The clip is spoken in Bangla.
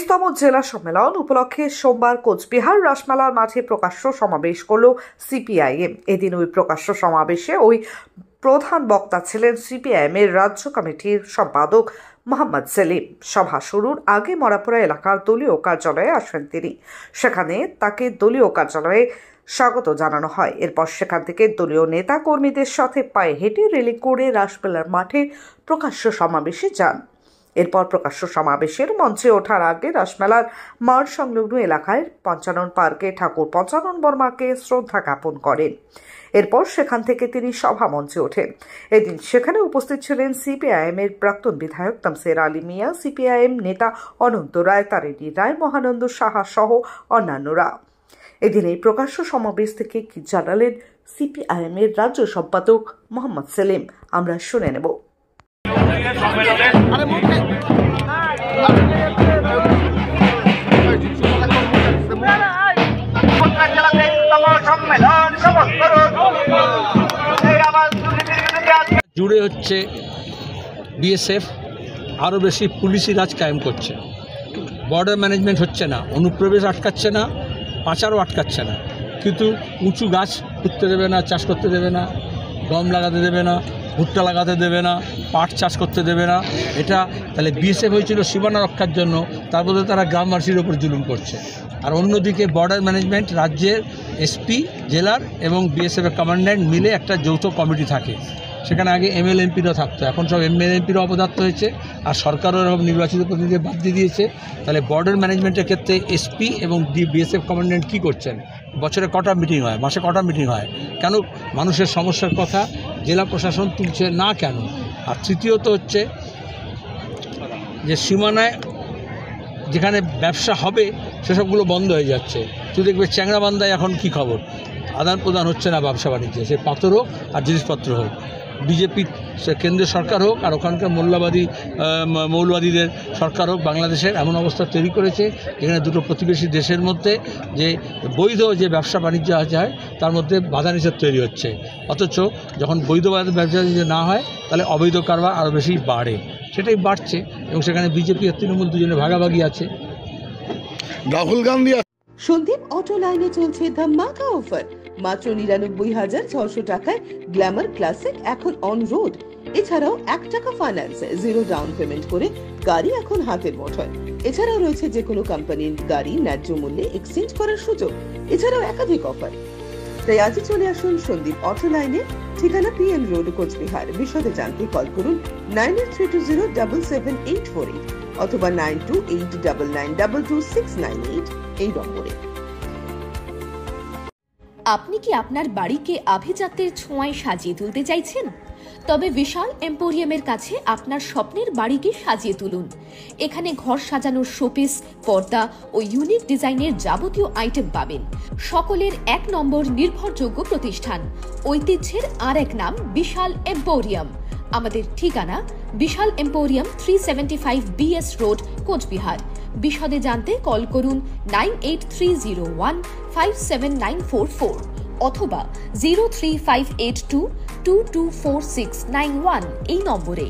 ২৩তম জেলা সম্মেলন উপলক্ষে সোমবার কোচবিহার রাসমেলার মাঠে প্রকাশ্য সমাবেশ করল সিপিআইএম। এদিন ওই প্রকাশ্য সমাবেশে প্রধান বক্তা ছিলেন সিপিআইএম এর রাজ্য কমিটির সম্পাদক মোহাম্মদ সেলিম। সভা শুরুর আগে মরাপুরা এলাকার দলীয় কার্যালয়ে আসেন তিনি। সেখানে তাকে দলীয় কার্যালয়ে স্বাগত জানানো হয়। এরপর সেখান থেকে দলীয় নেতা কর্মীদের সাথে পায়ে হেঁটে র্যালি করে রাসমেলার মাঠে প্রকাশ্য সমাবেশে যান। এরপর প্রকাশ্য সমাবেশের মঞ্চে ওঠার আগে রাসমেলার মাঠ সংলগ্ন এলাকায় পঞ্চানন পার্কে ঠাকুর পঞ্চানন বর্মাকে শ্রদ্ধা জ্ঞাপন করেন। এরপর সেখান থেকে তিনি সভা মঞ্চে ওঠেন। এদিন সেখানে উপস্থিত ছিলেন সিপিআইএম এর প্রাক্তন বিধায়ক তামসির আলী মিয়া, সিপিআইএম নেতা অনন্ত রায়, তারিণী রায়, মহানন্দ সাহা সহ অন্যান্যরা। এদিন এই প্রকাশ্য সমাবেশ থেকে কি জানালেন সিপিআইএম এর রাজ্য সম্পাদক মোহাম্মদ সেলিম, আমরা শুনে নেব। জুড়ে হচ্ছে বিএসএফ আরও বেশি পুলিশি রাজ কায়েম করছে, বর্ডার ম্যানেজমেন্ট হচ্ছে না, অনুপ্রবেশ আটকাচ্ছে না, পাচারও আটকাচ্ছে না, কিন্তু উঁচু গাছ পুঁততে দেবে না, চাষ করতে দেবে না, গম লাগাতে দেবে না, ভুট্টা লাগাতে দেবে না, পাট চাষ করতে দেবে না। এটা তাহলে বিএসএফ হয়েছিল সীমানা রক্ষার জন্য, তার মধ্যে তারা গ্রামবাসীর ওপর জুলুম করছে। আর অন্যদিকে বর্ডার ম্যানেজমেন্ট রাজ্যের এসপি, জেলার এবং বিএসএফের কমান্ড্যান্ট মিলে একটা যৌথ কমিটি থাকে। সেখানে আগে এমএলএ এমপিরাও থাকতো, এখন সব এমএলএ এমপিরাও অপদার্থ হয়েছে, আর সরকারও এরকম নির্বাচিত প্রতিনিধি বাদ দিয়ে দিয়েছে। তাহলে বর্ডার ম্যানেজমেন্টের ক্ষেত্রে এসপি এবং বিএসএফ কমান্ড্যান্ট কী করছেন? বছরে কটা মিটিং হয়, মাসে কটা মিটিং হয়? কেন মানুষের সমস্যার কথা জেলা প্রশাসন তুলছে না কেন? আর তৃতীয়ত হচ্ছে যে সীমানায় যেখানে ব্যবসা হবে সেসবগুলো বন্ধ হয়ে যাচ্ছে। তুই দেখবে চ্যাংড়াবান্ধায় এখন কি খবর, আদান প্রদান হচ্ছে না ব্যবসা বাণিজ্যে, সে পাথর হোক আর জিনিসপত্র হোক। বিজেপি কেন্দ্রীয় সরকার হোক আর ওখানকার মৌলবাদীদের সরকার হোক, বাংলাদেশের এমন অবস্থা তৈরি করেছে যেখানে দুটো প্রতিবেশী দেশের মধ্যে যে বৈধ যে ব্যবসা বাণিজ্য হয় তার মধ্যে বাধা নিষেধ তৈরি হচ্ছে। অথচ যখন বৈধ ব্যবসা বাণিজ্য না হয় তাহলে অবৈধ কারবার আরও বেশি বাড়ে, সেটাই বাড়ছে। এবং সেখানে বিজেপি আর তৃণমূল দুজনে ভাগাভাগি আছে। রাহুল গান্ধী। সন্দীপ অটো লাইনে চলছে ধামাকা অফার। মাত্র ৯৯,৬০০ টাকায় গ্ল্যামার ক্লাসিক এখন অন রোড। এছাড়াও ১ টাকা ফাইন্যান্সে 0 ডাউন পেমেন্ট করে গাড়ি এখন হাতের মুঠোয়। এছাড়াও রয়েছে যে কোনো কোম্পানির গাড়ি ন্যায্য মূল্যে এক্সচেঞ্জ করার সুযোগ। এছাড়াও একাধিক অফার। তাই আজই চলে আসুন সন্দীপ অটো লাইনে, ঠিকানা পিএম রোড, কোচবিহার। বিশদে জানতে কল করুন 9832077848 অথবা 9289922698 এই নম্বরে। আপনি কি আপনার বাড়িকে আভিজাত্যের ছোঁয়ায় সাজিয়ে তুলতে চাইছেন? তবে বিশাল এম্পোরিয়ামের কাছে আপনার স্বপ্নের বাড়িকে সাজিয়ে তুলুন। এখানে ঘর সাজানোর শোপিস, পর্দা ও ইউনিক ডিজাইনের যাবতীয় আইটেম পাবেন। সকলের ১ নম্বর নির্ভরযোগ্য প্রতিষ্ঠান, ঐতিহ্যের আর এক নাম বিশাল এম্পোরিয়াম। আমাদের ঠিকানা বিশাল এম্পোরিয়াম, 375 BS রোড, কোচবিহার। বিশদে জানতে কল করুন 9830157944 অথবা 03582224691 এই নম্বরে।